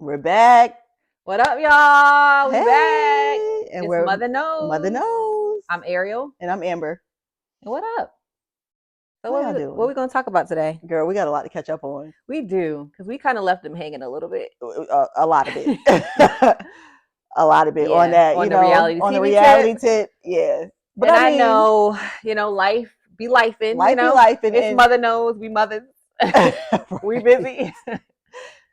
We're back. What up, y'all? We back. And It's we're Motha Knows. Motha Knows. I'm Ariel. And I'm Amber. And what up? So How y'all doing? What we going to talk about today? Girl, we got a lot to catch up on. We do, because we kind of left them hanging a little bit. A lot of it. A lot of it on that, on the reality tip. Yeah. But I know, life be lifing. Life be lifing. It's Motha Knows. We mothers. We busy.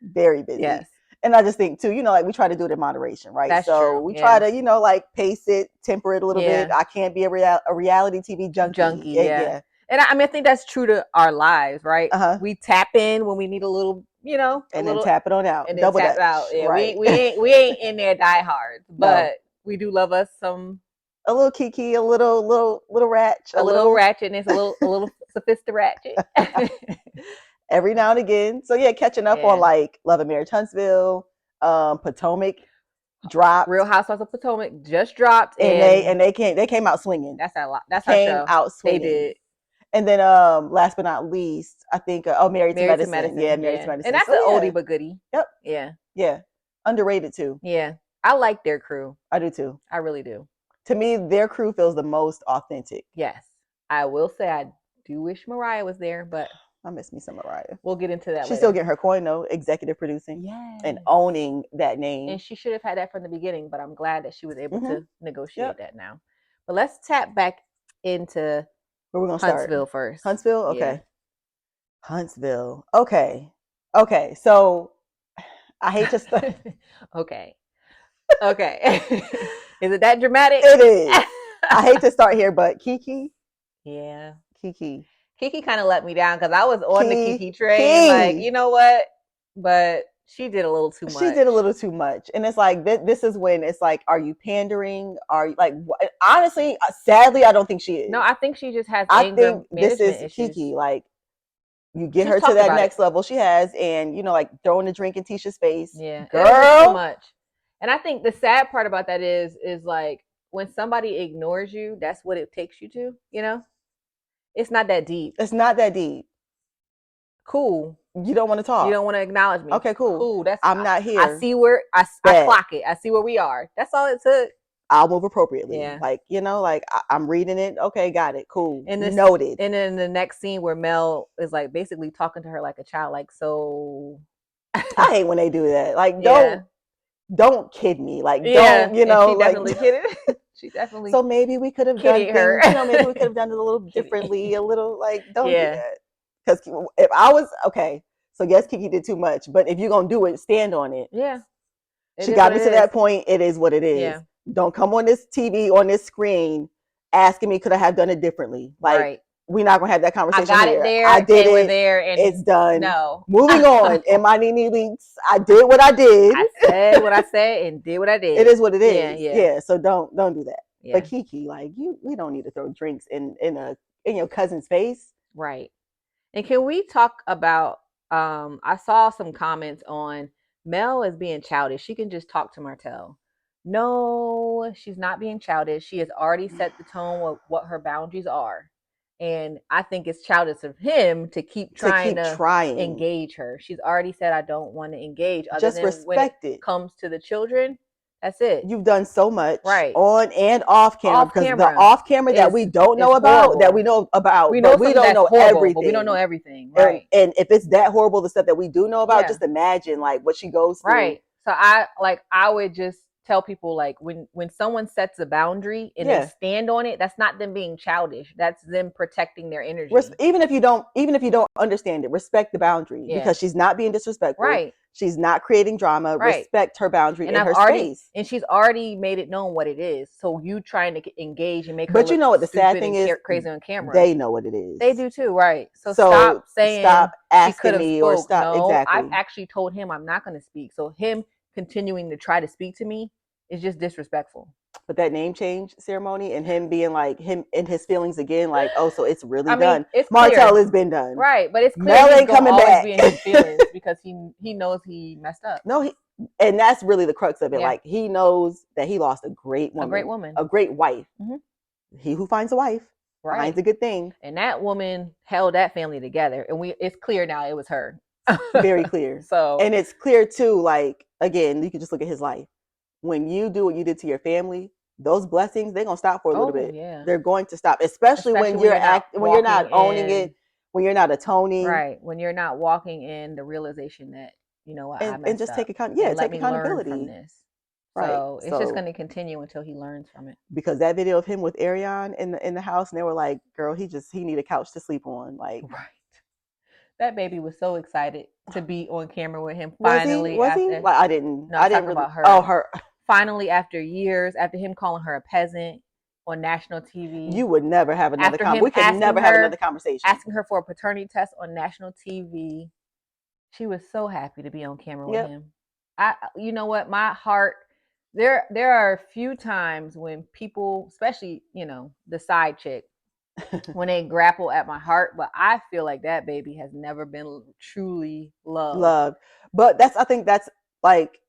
Very busy. Yes. And I just think too, we try to do it in moderation, right? That's true. We try to, pace it, temper it a little bit. I can't be a reality TV junkie. Yeah. And I think that's true to our lives, right? We tap in when we need a little, and then tap it on out, and then double tap out. Yeah, right. we ain't in there die hard, but we do love us a little kiki, a little ratchet, a little ratchetness, a little sophisticated. Every now and again. So yeah, catching up on Love and Marriage Huntsville, Potomac dropped. Real Housewives of Potomac just dropped, and they came out swinging. That's a lot. That's our show. Came out swinging. They did. And then last but not least, I think Married to Medicine. Yeah, Married to Medicine. And that's an oldie but goodie. Yep. Yeah. Yeah. Underrated too. Yeah. I like their crew. I do too. I really do. To me, their crew feels the most authentic. Yes. I will say I do wish Mariah was there, but I miss me some Mariah. We'll get into that later. She's still getting her coin though, executive producing. Yes. And owning that name. And she should have had that from the beginning, but I'm glad that she was able to negotiate that now. But let's tap back into where we're gonna Huntsville start first. Huntsville? Okay. Yeah. Huntsville. Okay. So I hate to start. Okay. Is it that dramatic? It is. I hate to start here, but Kiki. Yeah. Kiki kind of let me down because I was on the Kiki train. Like, you know what? But she did a little too much. She did a little too much. And it's like, this is when it's like, are you pandering? Are you honestly, sadly, I don't think she is. No, I think she just has anger management issues. This is Kiki. Like, you get her to that next level she has, and, throwing the drink in Tisha's face. Yeah. Girl. It was too much. And I think the sad part about that is like, when somebody ignores you, that's what it takes you to, It's not that deep. It's not that deep. Cool. You don't want to talk. You don't want to acknowledge me. Okay, cool. Cool. I'm not here. I see where I clock it. I see where we are. That's all it took. I'll move appropriately. Yeah. I'm reading it. Okay, got it. Cool. And noted. And then the next scene where Mel is like basically talking to her like a child, like, so. I hate when they do that. Like, don't kid me. Like, don't, she definitely kidded. She definitely. So maybe we could have done her. Things, maybe we could have done it a little differently, don't do that. Because if I was, so yes, Kiki did too much, but if you're going to do it, stand on it. Yeah. She got me to that point. It is what it is. Yeah. Don't come on this TV, on this screen, asking me, could I have done it differently? Like, we're not going to have that conversation I got here. it there. I did it. We're there. And it's done. No. Moving on. In my Nene Leaks, I did what I did. I said what I said and did what I did. It is what it is. Yeah. So don't do that. Yeah. But Kiki, we don't need to throw drinks in your cousin's face. Right. And can we talk about, I saw some comments on Mel is being childish. She can just talk to Martell. No, she's not being childish. She has already set the tone of what her boundaries are. And I think it's childish of him to keep trying to engage her. She's already said, I don't want to engage. Other just than respect when it comes to the children. That's it. You've done so much, right, on and off camera. Because the off camera that we don't know about, that we know about, we don't know everything. But we don't know everything, right? And if it's that horrible, the stuff that we do know about, just imagine what she goes through. Right. So I would just tell people, like, when someone sets a boundary and they stand on it, that's not them being childish. That's them protecting their energy. Even if you don't understand it, respect the boundary, because she's not being disrespectful. Right. She's not creating drama. Right. Respect her boundary and her space. And she's already made it known what it is. So you trying to engage and make her But you know what the sad thing is? Crazy on camera. They know what it is. They do too, right? So stop asking me or stop. No, exactly. I've actually told him I'm not going to speak. So him continuing to try to speak to me is just disrespectful. But that name change ceremony and him being like him and his feelings again, like, oh, so it's really done. It's Martell has been done, right? But it's clear Mel ain't coming back. Be in his feelings because he knows he messed up. No, and that's really the crux of it. Yeah. Like, he knows that he lost a great woman, a great wife. Mm-hmm. He who finds a wife finds a good thing. And that woman held that family together, and it's clear now it was her. Very clear. So, and it's clear too, like, again, you can just look at his life. When you do what you did to your family, those blessings, they're going to stop for a little bit. Yeah. They're going to stop, especially when you're not owning it, when you're not atoning. Right. When you're not walking in the realization that, you know what, I messed and just up. take accountability. Let me learn from this. Right. So it's just going to continue until he learns from it. Because that video of him with Ariane in the house, and they were like, girl, he need a couch to sleep on. Like, right. That baby was so excited to be on camera with him. Finally, was he? Like, I didn't really. About her. Oh, her. Finally, after years, after him calling her a peasant on national TV, you would never have another. We could never have another conversation. Asking her for a paternity test on national TV, she was so happy to be on camera with him. You know what, my heart. There are a few times when people, especially, you know, the side chick, when they grapple at my heart, but I feel like that baby has never been truly loved. But I think that's like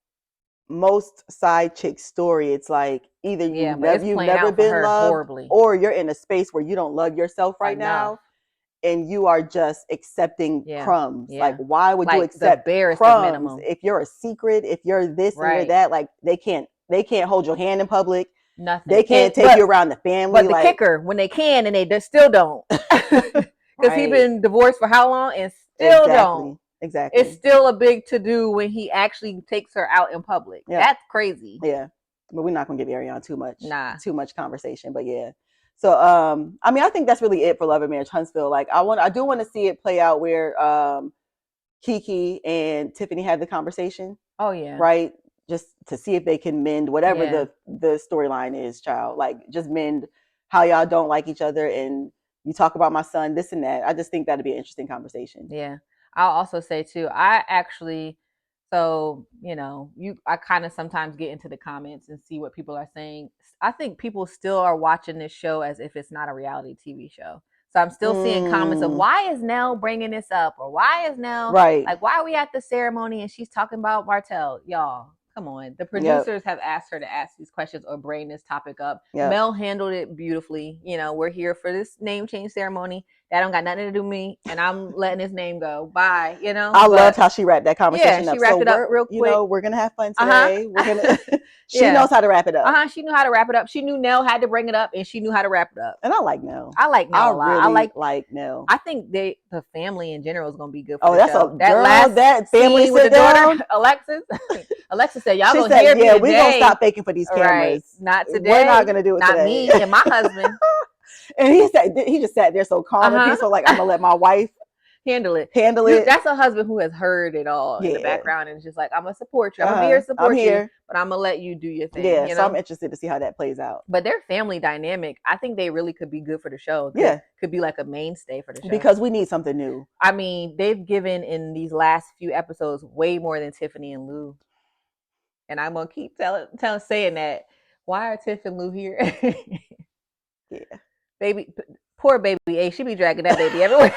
most side chick story. It's like either you've never been loved horribly, or you're in a space where you don't love yourself right now, and you are just accepting crumbs. Like, why would you accept crumbs if you're a secret, if you're this and you're that? Like, they can't hold your hand in public. Nothing. They can't take you around the family. But the kicker, when they can, and they still don't, because he's been divorced for how long and still don't. Exactly. It's still a big to do when he actually takes her out in public. That's crazy. Yeah, but we're not gonna give Ariane too much conversation. But yeah. So I mean, I think that's really it for Love and Marriage Huntsville. Like, I do want to see it play out where Kiki and Tiffany had the conversation. Oh yeah. Right. Just to see if they can mend whatever the storyline is, child. Like, just mend how y'all don't like each other, and you talk about my son, this and that. I just think that'd be an interesting conversation. Yeah. I'll also say too, I actually, so, you know, I kind of sometimes get into the comments and see what people are saying. I think people still are watching this show as if it's not a reality TV show. So I'm still seeing comments of, why is Nell bringing this up? Or why is Nell, like, why are we at the ceremony and she's talking about Martell? Y'all, come on. The producers have asked her to ask these questions or bring this topic up. Mel handled it beautifully. You know, we're here for this name change ceremony. That don't got nothing to do with me, and I'm letting his name go. Bye. You know, I loved how she wrapped that conversation up. She wrapped it up real quick. You know, we're gonna have fun today. We're gonna. She knows how to wrap it up. She knew how to wrap it up. She knew Nell had to bring it up, and she knew how to wrap it up. And I like Nell. I like Nell a lot. Really I like Nell. I think the family in general is gonna be good. For that's show. that family with the daughter, Alexis. Alexis said, "Y'all gonna hear me today. We're gonna stop faking for these cameras. Right. Not today. We're not gonna do it not today. Not me and my husband." And he just sat there so calm and peaceful, like, I'm gonna let my wife handle it. That's a husband who has heard it all in the background and is just like, I'm gonna support you. I'm gonna be here to support you, but I'm gonna let you do your thing. Yeah, you know? So I'm interested to see how that plays out. But their family dynamic, I think they really could be good for the show. Could be like a mainstay for the show. Because we need something new. I mean, they've given in these last few episodes way more than Tiffany and Lou. And I'm gonna keep saying that. Why are Tiff and Lou here? Baby, poor baby Ace. She be dragging that baby everywhere.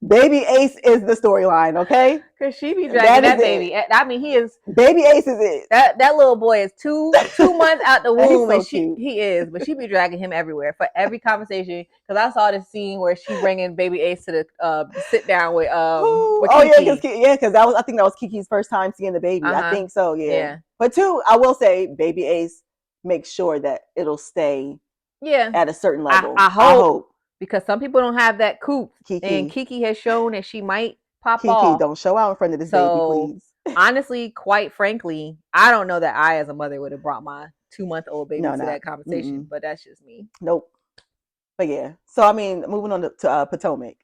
Baby Ace is the storyline, okay? Because she be dragging that baby. I mean, he is. Baby Ace is it. That little boy is two months out the womb, so and he is. But she be dragging him everywhere for every conversation. Because I saw this scene where she bringing Baby Ace to the sit down with Kiki. Because I think that was Kiki's first time seeing the baby. I think so. Yeah. But two, I will say, Baby Ace makes sure that it'll stay at a certain level. I hope. Because some people don't have that coop. And Kiki has shown that she might pop off. Kiki, don't show out in front of this baby, please. Honestly, quite frankly, I don't know that I, as a mother, would have brought my 2-month-old baby to that conversation. But that's just me. Nope. But yeah. So, I mean, moving on to Potomac.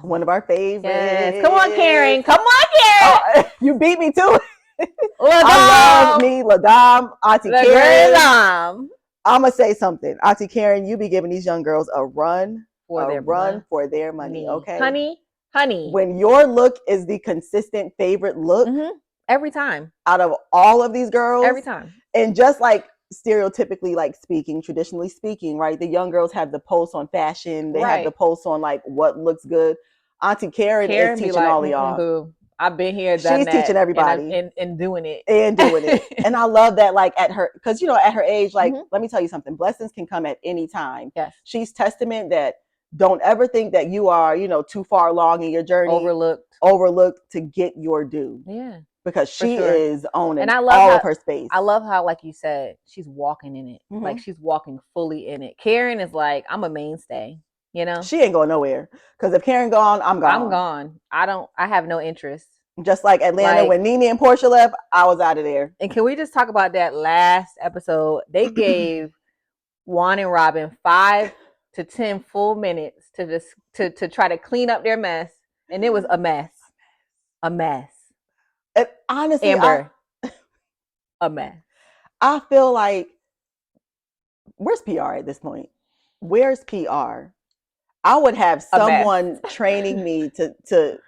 One of our favorites. Yes. Come on, Karen. Oh, you beat me to it. I love me, LaDame, Auntie Karen. I'm going to say something. Auntie Karen, you be giving these young girls a run for their money, okay? Honey. When your look is the consistent favorite look. Every time. Out of all of these girls. Every time. And just like stereotypically, like traditionally speaking, right? The young girls have the pulse on fashion. They have the pulse on like what looks good. Auntie Karen is teaching all of y'all. Boo. I've been here, done She's that, teaching everybody and doing it. And I love that, like, at her, because, you know, at her age, like, let me tell you something, blessings can come at any time. Yes. She's testament that don't ever think that you are, too far along in your journey, overlooked to get your due. Yeah, because she is owning all of her space. I love how, like you said, she's walking in it. Like she's walking fully in it. Karen is like, I'm a mainstay. She ain't going nowhere. Because if Karen gone, I'm gone. I have no interest. Just like Atlanta, when Nene and Portia left, I was out of there. And can we just talk about that last episode? They gave Juan and Robin 5 to 10 full minutes to just to try to clean up their mess, and it was a mess. And honestly, Amber, a mess. I feel like, where's PR at this point? Where's PR? I would have someone training me to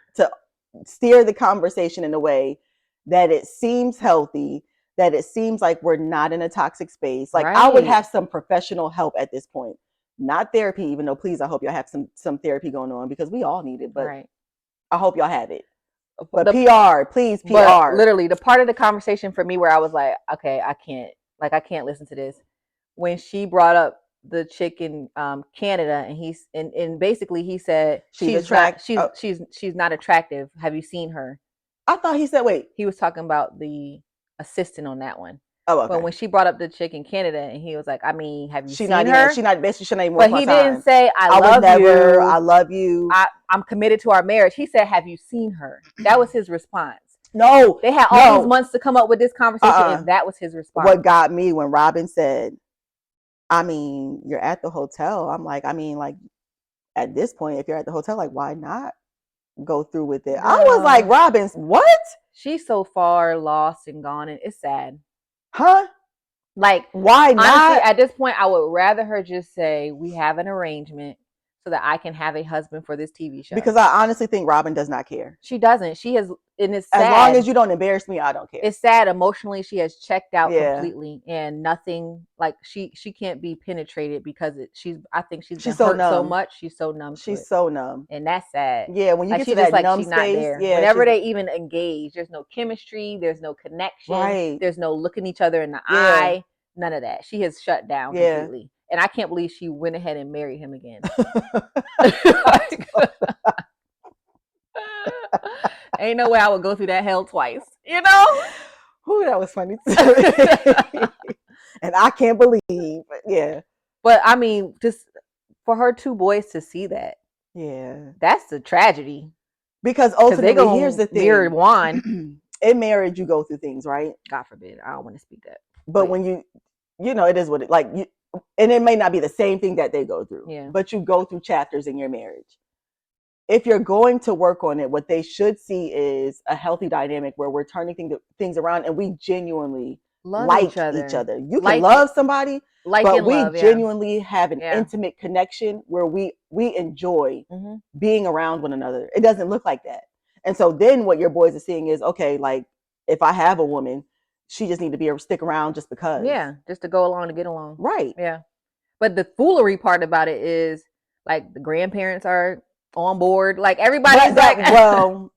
steer the conversation in a way that it seems healthy, that it seems like we're not in a toxic space. Like I would have some professional help at this point, not therapy, even though please, I hope y'all have some therapy going on because we all need it, but I hope y'all have it. But PR, please, PR. But literally, the part of the conversation for me where I was like, okay, I can't listen to this. When she brought up the chick in Canada, and basically he said she's not attractive. Have you seen her? I thought he said wait. He was talking about the assistant on that one. Oh, okay. But when she brought up the chick in Canada, and he was like, I mean, have you seen her? She's not basically. She not even. But he didn't say I love you. I'm committed to our marriage. He said, have you seen her? That was his response. No, they had all these months to come up with this conversation, and that was his response. What got me when Robin said, I mean, you're at the hotel. I'm like, I mean, like at this point, if you're at the hotel, like why not go through with it? I was like, Robin's what? She's so far lost and gone, and it's sad. Huh? Like, why not? Honestly, at this point, I would rather her just say, we have an arrangement so that I can have a husband for this TV show. Because I honestly think Robin does not care. She doesn't. She has, and it's sad. As long as you don't embarrass me, I don't care. It's sad. Emotionally, she has checked out completely, and nothing, like she can't be penetrated because I think she's been hurt so much. She's so numb. She's so numb. And that's sad. Yeah, when you get to that numb space, not there. Yeah, whenever they even engage, there's no chemistry, there's no connection, there's no looking each other in the eye, none of that. She has shut down completely. And I can't believe she went ahead and married him again. Ain't no way I would go through that hell twice, Ooh, that was funny too. And I can't believe, But I mean, just for her two boys to see that, that's a tragedy. Because ultimately, here's the thing: married Juan. In marriage, you go through things, right? God forbid, I don't want to speak that. But when it is what it like. And it may not be the same thing that they go through, but you go through chapters in your marriage. If you're going to work on it, what they should see is a healthy dynamic where we're turning things around and we genuinely like each other. You can love somebody, but we genuinely have an intimate connection where we enjoy being around one another. It doesn't look like that. And so then what your boys are seeing is, okay, like if I have a woman, she just need to be able to stick around just because. Yeah, just to go along to get along. Right. Yeah. But the foolery part about it is like the grandparents are on board. Like everybody's well,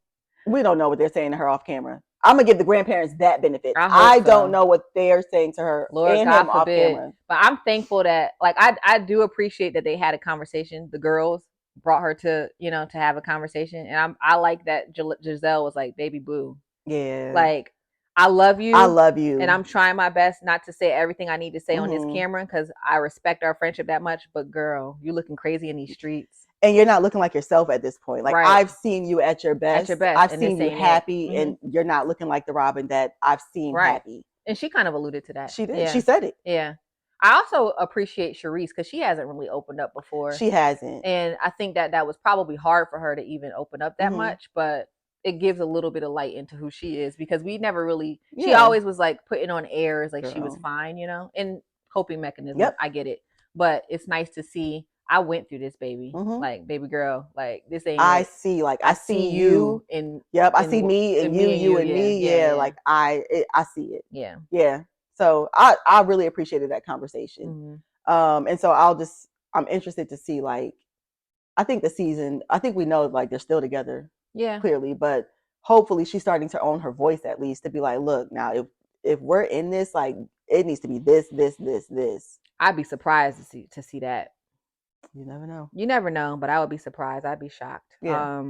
we don't know what they're saying to her off camera. I'm gonna give the grandparents that benefit. I don't know what they're saying to her and him off camera. But I'm thankful that I do appreciate that they had a conversation. The girls brought her to to have a conversation, and I like that Giselle was like, baby boo. Yeah. Like, I love you. And I'm trying my best not to say everything I need to say on this camera because I respect our friendship that much. But girl, you looking crazy in these streets. And you're not looking like yourself at this point. Like I've seen you at your best. I've seen you happy, and you're not looking like the Robin that I've seen happy. And she kind of alluded to that. She did. Yeah. She said it. Yeah. I also appreciate Charisse because she hasn't really opened up before. She hasn't. And I think that was probably hard for her to even open up that much, but it gives a little bit of light into who she is because we never really, she always was like putting on airs like she was fine, and coping mechanism. Yep. I get it. But it's nice to see I went through this, baby. Like, baby girl, like this ain't I see you and I see me and you and me. Yeah. Like I see it. Yeah. Yeah. So I really appreciated that conversation. And so I'm interested to see, like, I think we know like they're still together. Yeah. Clearly, but hopefully she's starting to own her voice at least to be like, look, now if we're in this, like it needs to be this. I'd be surprised to see that. You never know. You never know, but I would be surprised. I'd be shocked. Yeah.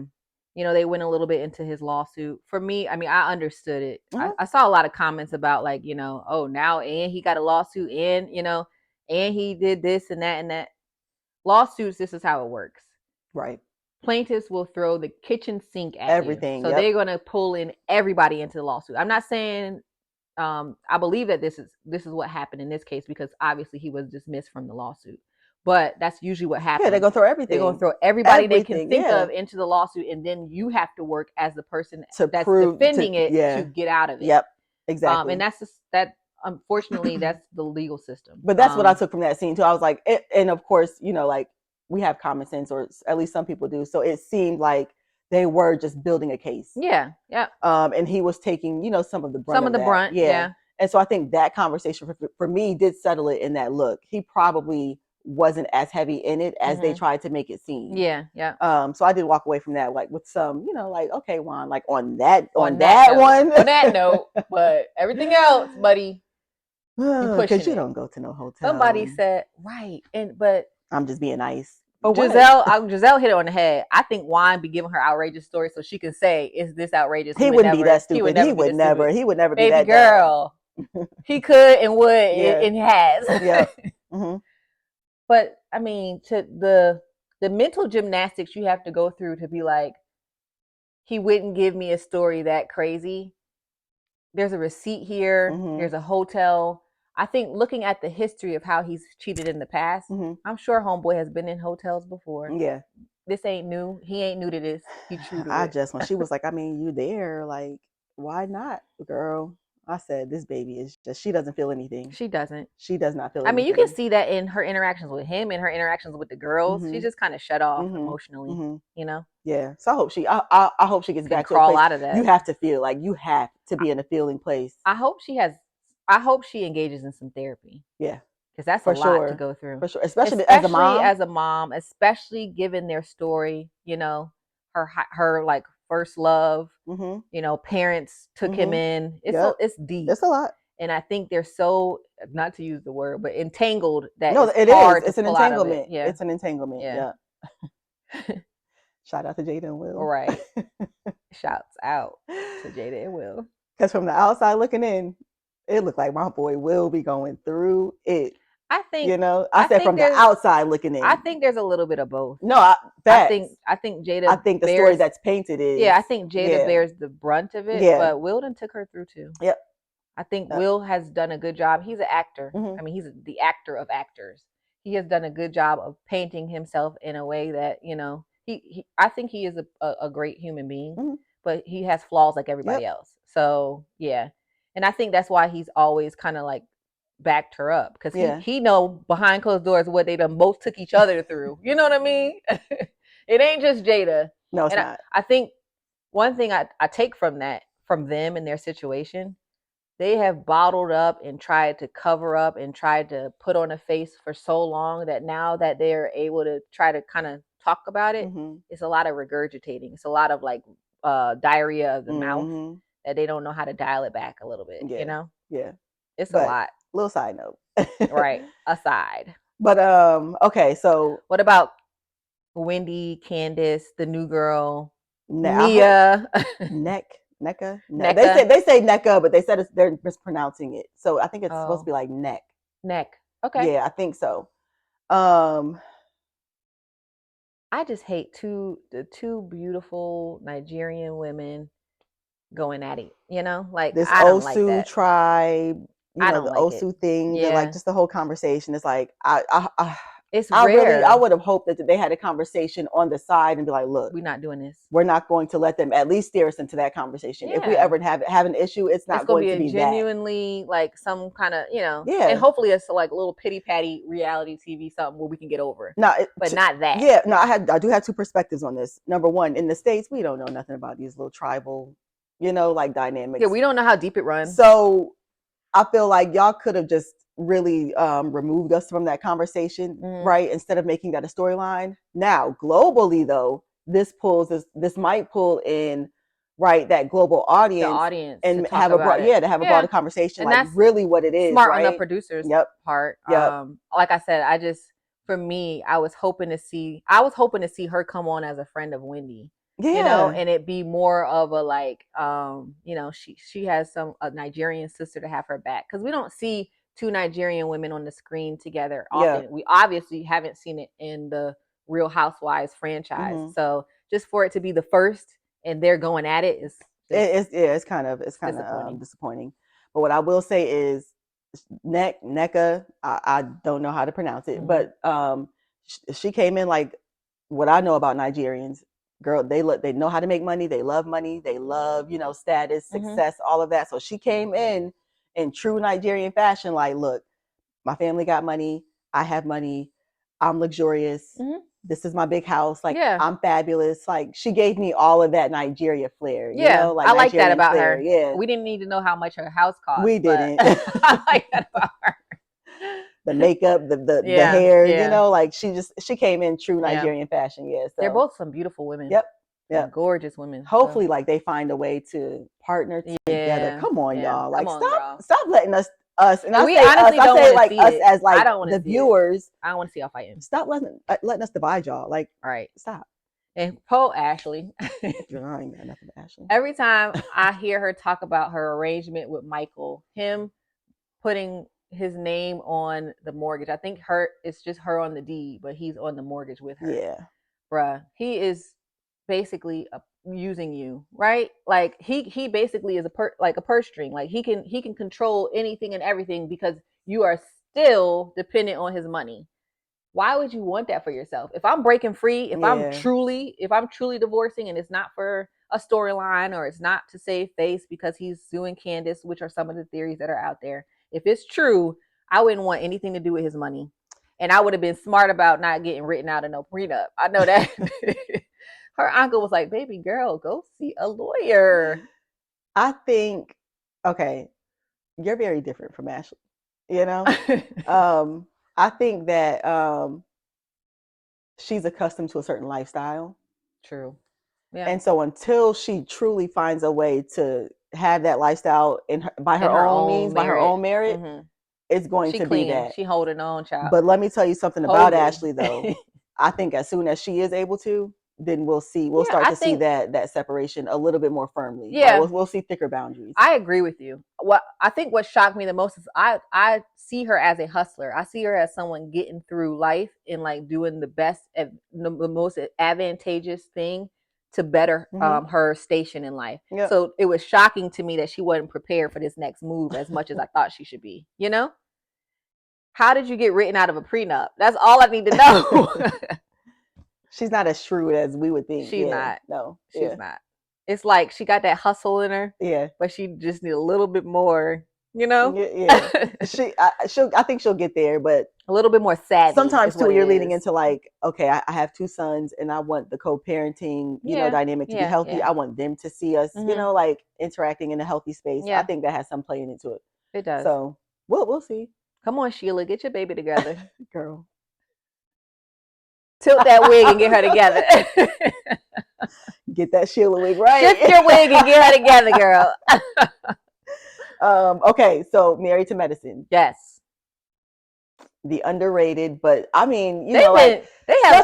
They went a little bit into his lawsuit. For me, I mean, I understood it. I saw a lot of comments about like, oh, now and he got a lawsuit and, and he did this and that and that. Lawsuits, this is how it works. Right. Plaintiffs will throw the kitchen sink at everything. You. So they're going to pull in everybody into the lawsuit. I'm not saying I believe that this is what happened in this case because obviously he was dismissed from the lawsuit. But that's usually what happens. Yeah, they're gonna throw everything. They're gonna throw everybody they can think of into the lawsuit, and then you have to work as the person that's defending it to get out of it. Yep, exactly. And that's just, that. Unfortunately, that's the legal system. But that's what I took from that scene too. I was like, and of course, like we have common sense, or at least some people do. So it seemed like they were just building a case. Yeah, yeah. And he was taking, some of the brunt. Yeah. And so I think that conversation for me did settle it in that look. He probably wasn't as heavy in it as they tried to make it seem. Yeah, yeah. So I did walk away from that like with some, like, okay, Juan, like on that note, on that note, but everything else, buddy, you pushing because you don't go to no hotel. Somebody said right, but I'm just being nice. Giselle hit it on the head. I think Juan be giving her outrageous stories so she can say, "Is this outrageous?" He wouldn't be that stupid. He would never be that baby girl. He could and would and has. Yeah. Mm-hmm. But I mean, to the mental gymnastics you have to go through to be like, he wouldn't give me a story that crazy. There's a receipt here. There's a hotel. I think looking at the history of how he's cheated in the past, I'm sure homeboy has been in hotels before. Yeah. This ain't new. He ain't new to this. He true to it. When she was like, I mean, you there, like, why not, girl? I said, this baby is just, she doesn't feel anything. She doesn't. She does not feel anything. I mean, you can see that in her interactions with him and her interactions with the girls. She's just kind of shut off emotionally, Yeah. So I hope I hope she gets back to crawl out of that. You have to feel like you have to be in a feeling place. I hope she engages in some therapy. Yeah. Because that's a lot to go through. For sure. Especially as a mom, especially given their story, her like first love, parents took him in. It's deep. It's a lot. And I think they're so, not to use the word, but entangled that it is. It's an entanglement. Yeah. It's an entanglement. Yeah. Shout out to Jada and Will. Right. Shouts out to Jada and Will. Because from the outside looking in, it looked like my boy Will be going through it. I think, I said from the outside looking in. I think there's a little bit of both. No, I think Jada. I think the story that's painted is. Yeah, I think Jada bears the brunt of it. Yeah. But Will done took her through too. Yep. I think Will has done a good job. He's an actor. I mean, he's the actor of actors. He has done a good job of painting himself in a way that, I think he is a great human being, but he has flaws like everybody else. So, yeah. And I think that's why he's always kind of like backed her up because he know behind closed doors what they done both took each other through. You know what I mean? It ain't just Jada. No, it's not. I think one thing I take from them and their situation, they have bottled up and tried to cover up and tried to put on a face for so long that now that they're able to try to kind of talk about it, it's a lot of regurgitating. It's a lot of like diarrhea of the mouth that they don't know how to dial it back a little bit, Yeah. It's a lot. Little side note. Right. Aside. But, okay. So what about Wendy, Candace, the new girl, Mia? Necca? No. They say Necca, but they said they're mispronouncing it. So I think it's supposed to be like neck. Okay. Yeah, I think so. I just hate the two beautiful Nigerian women going at it, like this I don't Osu like that. Tribe, I don't the like Osu thing, like just the whole conversation is like it's rare. I would have hoped that they had a conversation on the side and be like, look, we're not doing this. We're not going to let them at least steer us into that conversation. If we ever have an issue, it's not going to be genuinely that. Like some kind of, and hopefully it's like a little pity patty reality TV, something where we can get over. No, but not that. Yeah, no, I do have two perspectives on this. Number one, in the States, we don't know nothing about these little tribal, like dynamics. Yeah, we don't know how deep it runs. So I feel like y'all could have just really removed us from that conversation, right? Instead of making that a storyline. Now, globally though, this might pull in, right, that global audience and have a broader conversation, and like really what it is. Smart right? on the producer's part. Yep. Like I said, for me, I was hoping to see her come on as a friend of Wendy. Yeah. And it be more of a like, she has a Nigerian sister to have her back, because we don't see two Nigerian women on the screen together often. We obviously haven't seen it in the Real Housewives franchise. So just for it to be the first and they're going at it is it's kind of disappointing. But what I will say is NECA, I don't know how to pronounce it, but she came in like what I know about Nigerians. Girl, they know how to make money. They love money. They love, status, success, all of that. So she came in true Nigerian fashion. Like, look, my family got money. I have money. I'm luxurious. This is my big house. Like, I'm fabulous. Like, she gave me all of that Nigeria flair. Like I like Nigerian that about flair. her. Yeah, we didn't need to know how much her house cost. We didn't. I like that about her. The makeup, the hair, like she came in true Nigerian fashion. Yeah, so they're both some beautiful women. Yep, gorgeous women. Hopefully, like they find a way to partner together. Come on, y'all! Like stop letting us. And I say us. I say like us as like the viewers. I don't want to see y'all fighting. Stop letting us divide y'all. Like, stop. And Poe Ashley. I ain't got nothing to Ashley. Every time I hear her talk about her arrangement with Michael, him putting his name on the mortgage. I think it's just her on the deed, but he's on the mortgage with her. Yeah. Bruh, he is basically using you, right? Like he basically is a purse string. Like he can control anything and everything because you are still dependent on his money. Why would you want that for yourself? If I'm breaking free, if I'm truly divorcing and it's not for a storyline or it's not to save face because he's suing Candace, which are some of the theories that are out there. If it's true, I wouldn't want anything to do with his money. And I would have been smart about not getting written out of no prenup. I know that. Her uncle was like, baby girl, go see a lawyer. I think, okay, you're very different from Ashley, I think that she's accustomed to a certain lifestyle. True. Yeah. And so until she truly finds a way to have that lifestyle by her own means, by her own merit, it's going to be that. She holding on, child. But let me tell you something about Ashley, though. I think as soon as she is able to, then we'll start to see that separation a little bit more firmly. Yeah, we'll see thicker boundaries. I agree with you. I think what shocked me the most is I see her as a hustler. I see her as someone getting through life and like doing the best, the most advantageous thing to better her station in life. Yep. So it was shocking to me that she wasn't prepared for this next move as much as I thought she should be. How did you get written out of a prenup? That's all I need to know. She's not as shrewd as we would think. She's not. No, she's not. It's like she got that hustle in her. Yeah, but she just need a little bit more. Yeah. I think she'll get there, but a little bit more savvy. Sometimes too, you're leaning into like, okay, I have 2 sons, and I want the co-parenting, dynamic to be healthy. Yeah. I want them to see us, like interacting in a healthy space. Yeah. I think that has some play into it. It does. So we'll see. Come on, Sheila, get your baby together, girl. Tilt that wig and get her together. Get that Sheila wig right. Shift your wig and get her together, girl. Okay, so Married to Medicine. Yes. The underrated, but I mean, they have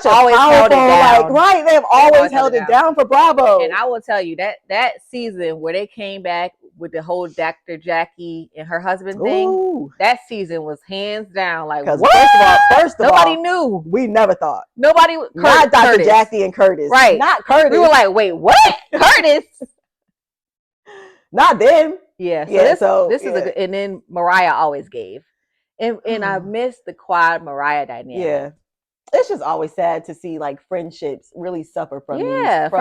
always held it down. They have always held it down for Bravo. And I will tell you that season where they came back with the whole Dr. Jackie and her husband thing, that season was hands down like, what? First of all, nobody knew. We never thought. Nobody. Not Dr. Curtis. Jackie and Curtis. Right. Not Curtis. We were like, wait, what? Curtis? Not them. Yeah. So this is a good, and then Mariah always gave. And I miss the Quad Mariah dynamic. Yeah. It's just always sad to see like friendships really suffer from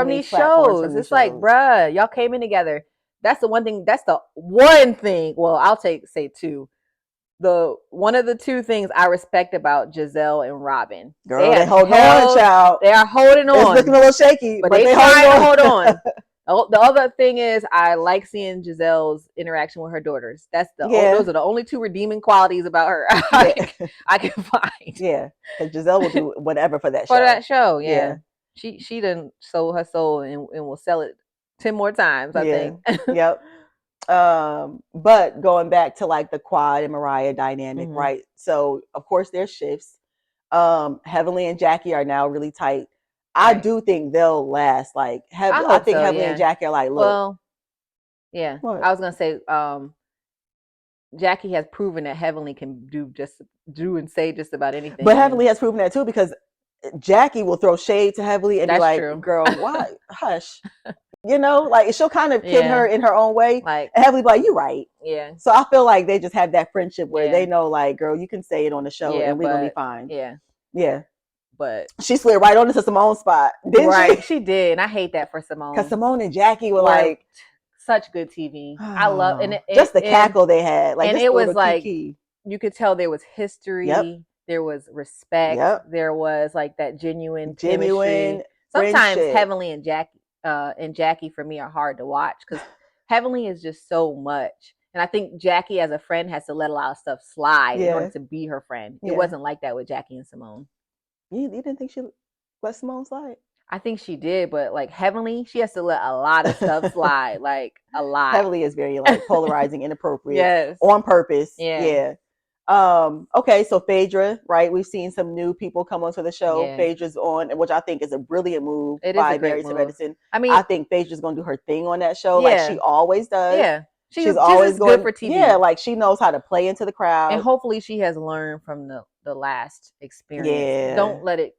these shows. It's like, bruh, y'all came in together. That's the one thing. That's the one thing. Well, I'll say 2. One of the 2 things I respect about Giselle and Robin. Girl, they holding on, child. They are holding on. It's looking a little shaky, but they trying to hold on. The other thing is I like seeing Giselle's interaction with her daughters. Those are the only 2 redeeming qualities about her I can find. Yeah, because Giselle will do whatever for that show. For that show, yeah. She done sold her soul and will sell it 10 more times, I think. Yep. But going back to like the Quad and Mariah dynamic, right? So of course there's shifts. Heavenly and Jackie are now really tight. I do think they'll last. Like, I think so, Heavenly and Jackie are like, look. Well, yeah. What? I was gonna say, Jackie has proven that Heavenly can do and say just about anything. But Heavenly has proven that too, because Jackie will throw shade to Heavenly and be like, true. Girl, why? Hush. You know, like she'll kind of kid her in her own way. Like, and Heavenly be like, you're right. Yeah. So I feel like they just have that friendship where they know, like, girl, you can say it on the show and we're gonna be fine. Yeah. Yeah. But she slid right on into Simone's spot, didn't she? She did, and I hate that for Simone. Because Simone and Jackie were like such good TV. I love and just the cackle they had. Like, and it was like kiki. You could tell there was history. Yep. There was respect. Yep. There was like that genuine chemistry. Sometimes friendship. Heavenly and Jackie for me are hard to watch because Heavenly is just so much. And I think Jackie as a friend has to let a lot of stuff slide in order to be her friend. It wasn't like that with Jackie and Simone. You didn't think she let Simone slide? I think she did, but like Heavenly, she has to let a lot of stuff slide, like a lot. Heavenly is very like polarizing, inappropriate, yes, on purpose. Yeah. Okay, so Phaedra, right? We've seen some new people come onto the show. Yeah. Phaedra's on, which I think is a brilliant move by Mary Edison. I mean, I think Phaedra's gonna do her thing on that show, like she always does. Yeah. She's always good for TV. Yeah, like she knows how to play into the crowd. And hopefully she has learned from the last experience. Yeah. Don't let it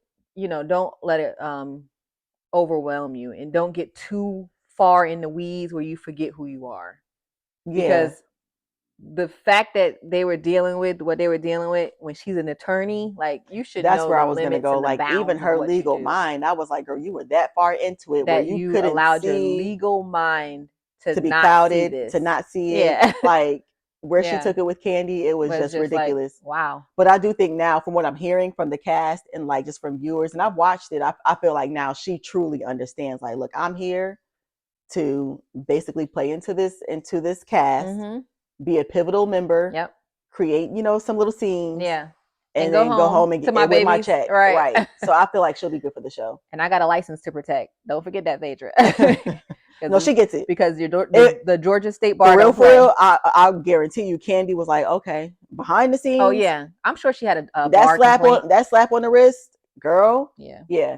overwhelm you, and don't get too far in the weeds where you forget who you are. Because the fact that they were dealing with what they were dealing with when she's an attorney, like you should that's know where I was gonna go. Like even her legal mind, I was like, girl, you were that far into it that where you couldn't allowed your legal mind to be not clouded, see this. to not see it. Yeah. Like where she took it with Candy, it was just ridiculous. Like, wow. But I do think now, from what I'm hearing from the cast and like just from viewers, and I've watched it, I feel like now she truly understands. Like, look, I'm here to basically play into this cast, be a pivotal member, create, some little scenes, and then go home and get with my check, right? So I feel like she'll be good for the show. And I got a license to protect. Don't forget that, Phaedra. No, she gets it because the Georgia State Bar. For real, I'll guarantee you, Candy was like, okay, behind the scenes. Oh yeah, I'm sure she had a that slap on the wrist, girl. Yeah,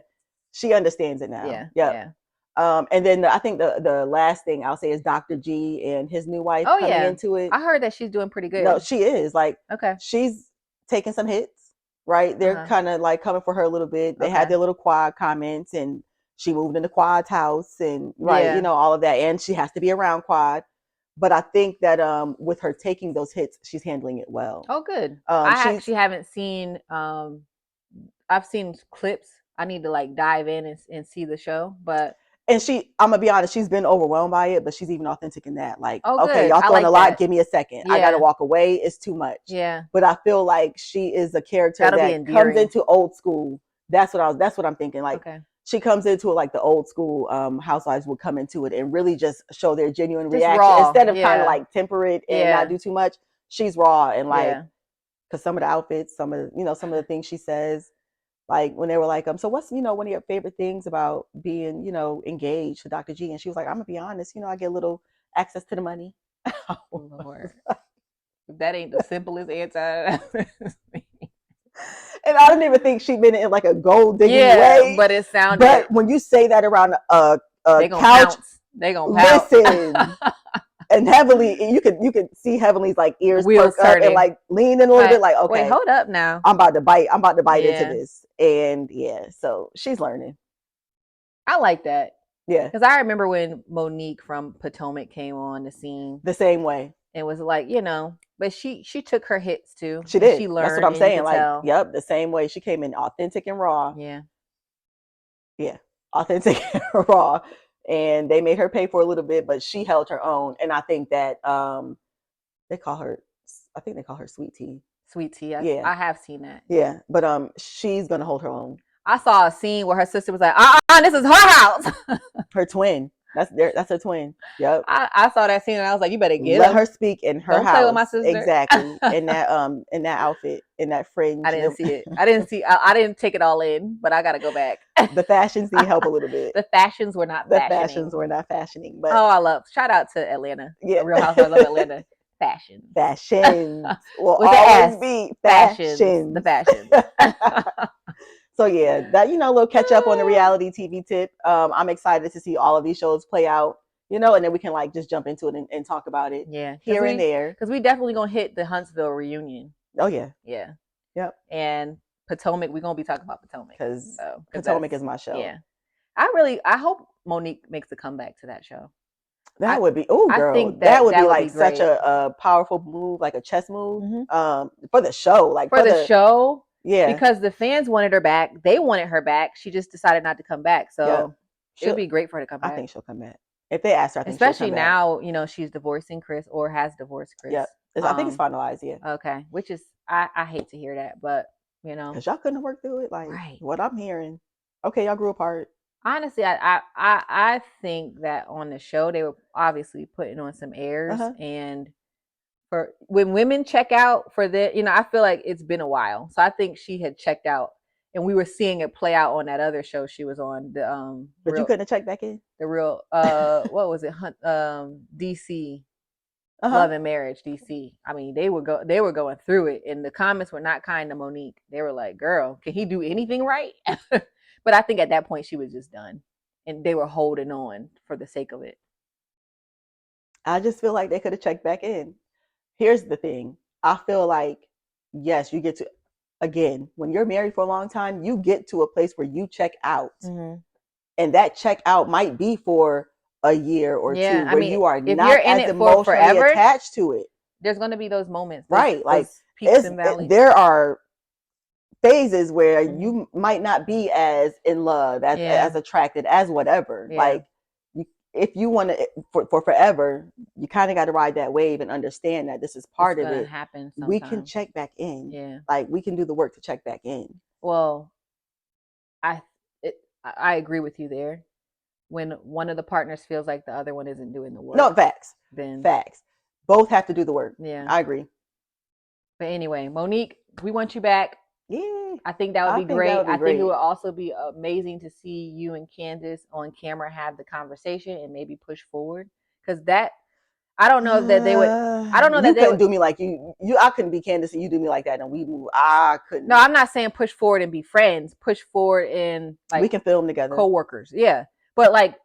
she understands it now. Yeah. And then I think the last thing I'll say is Dr. G and his new wife coming into it. I heard that she's doing pretty good. No, she is. Like, okay, she's taking some hits, right? They're kind of like coming for her a little bit. They had their little quad comments, and she moved into Quad's house, and all of that. And she has to be around Quad. But I think that with her taking those hits, she's handling it well. Oh, good. I actually haven't seen. I've seen clips. I need to like dive in and see the show, but. And I'm gonna be honest, she's been overwhelmed by it, but she's even authentic in that. Like, okay, y'all throwing a lot. Give me a second. I gotta walk away. It's too much. Yeah. But I feel like she is a character that comes into old school. That's what I'm thinking. Like, she comes into it like the old school housewives would come into it and really just show their genuine reaction raw. Instead of kind of like temper it and not do too much. She's raw and like, because some of the outfits, some of the things she says. Like when they were like, so what's, one of your favorite things about being, engaged to Dr. G? And she was like, I'm gonna be honest, I get a little access to the money. Oh, Lord. That ain't the simplest answer. And I don't even think she meant it in like a gold digging way. But it sounded. But when you say that around a they gonna couch, pounce. They gonna pounce. Listen. And Heavenly, you could see Heavenly's like ears perk up and like lean in a little bit, like, okay, wait, hold up now. I'm about to bite into this. And so she's learning. I like that. Yeah. Because I remember when Monique from Potomac came on the scene. The same way. It was like, but she took her hits too. She did. She learned. That's what I'm saying. Like, yep, the same way. She came in authentic and raw. Yeah. Yeah. Authentic and raw. And they made her pay for a little bit, but she held her own. And I think that they call her Sweet Tea. Sweet Tea. I have seen that. Yeah. But she's gonna hold her own. I saw a scene where her sister was like, this is her house. Her twin. That's her twin. Yep. I saw that scene and I was like, you better let her speak in her house. Play with my sister. Exactly. In that outfit, in that fringe. I didn't see it. I didn't take it all in, but I gotta go back. The fashions need help a little bit. The fashions were not fashioning. But I love. Shout out to Atlanta. Yeah. Real Housewives of Atlanta. fashions. Will always be fashions. The fashions. So yeah, that a little catch up on the reality TV tip. I'm excited to see all of these shows play out, and then we can like just jump into it and talk about it. Here and there. Because we definitely gonna hit the Huntsville reunion. Oh yeah. Yeah. Yep. And Potomac, we're gonna be talking about Potomac. Because Potomac is my show. Yeah. I hope Monique makes a comeback to that show. That would be girl. I think that would be like such a powerful move, like a chess move. For the show. Like for the show. Yeah. Because the fans wanted her back. They wanted her back. She just decided not to come back. So it would be great for her to come back. I think she'll come back. If they ask her, I think especially now, she's divorcing Chris or has divorced Chris. Yep. I think it's finalized, yeah. Okay. Which is I hate to hear that, but because y'all couldn't work through it. Like what I'm hearing. Okay, y'all grew apart. Honestly, I think that on the show they were obviously putting on some airs, and for when women check out for the, I feel like it's been a while, so I think she had checked out, and we were seeing it play out on that other show she was on. But you couldn't check back in. The real what was it? DC. Love and Marriage, DC. I mean, they were going through it, and the comments were not kind to Monique. They were like, "Girl, can he do anything right?" But I think at that point she was just done, and they were holding on for the sake of it. I just feel like they could have checked back in. Here's the thing: I feel like yes, you get to again when you're married for a long time, you get to a place where you check out, and that check out might be for a year or two where you are not as emotionally attached to it. There's going to be those moments, right? Like peaks and valleys. There are phases where you might not be as in love, as attracted, as whatever. Like if you want to for forever, you kind of got to ride that wave and understand that this is part of it. Happen sometime. We can check back in. Yeah, like we can do the work to check back in. Well, I agree with you there. When one of the partners feels like the other one isn't doing the work. No, facts. Then facts. Both have to do the work. Yeah. I agree. But anyway, Monique, we want you back. Yeah. I think that would be great. I think it would also be amazing to see you and Candace on camera have the conversation and maybe push forward. Because I don't know that they would. I don't know that they couldn't do me like you. I couldn't be Candace and you do me like that and we move. I couldn't. No, I'm not saying push forward and be friends. Push forward and like we can film together. Co-workers. Yeah. But like,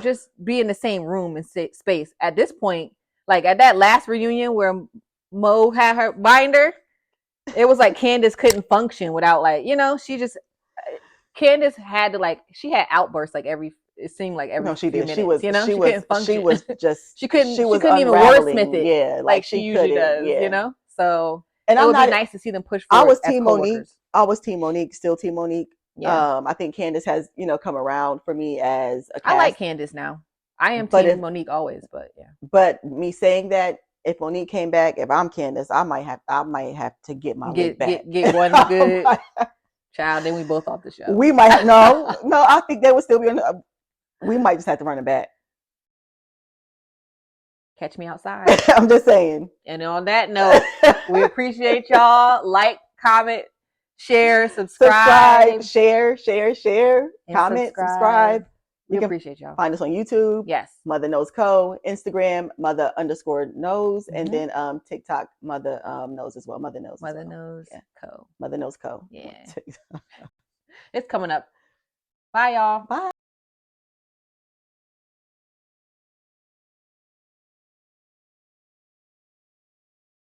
just be in the same room and space. At this point, like at that last reunion where Mo had her binder, it was like Candace couldn't function without like, Candace had to she had outbursts like it seemed like every few minutes. She was, she couldn't function. She was just, she couldn't even wordsmith it. Yeah, like she usually does, So and it would be nice to see them push forward. I was Team Monique. Still Team Monique. Yeah. I think Candace has, come around for me as a cast. I like Candace now. I am Team Monique always, but yeah. But me saying that, if Monique came back, if I'm Candace, I might have to get my wig back. Get one good child. Then we both off the show. We might have, no. I think they would still be on. We might just have to run it back. Catch me outside. I'm just saying. And on that note, we appreciate y'all. Like, comment, share, subscribe. Share. Comment, subscribe. We appreciate y'all. Find us on YouTube. Yes. Motha Knows Co. Instagram, Motha_knows. And then TikTok, Motha knows as well. Motha Knows. Motha Knows Co. Motha Knows Co. Yeah. It's coming up. Bye, y'all. Bye.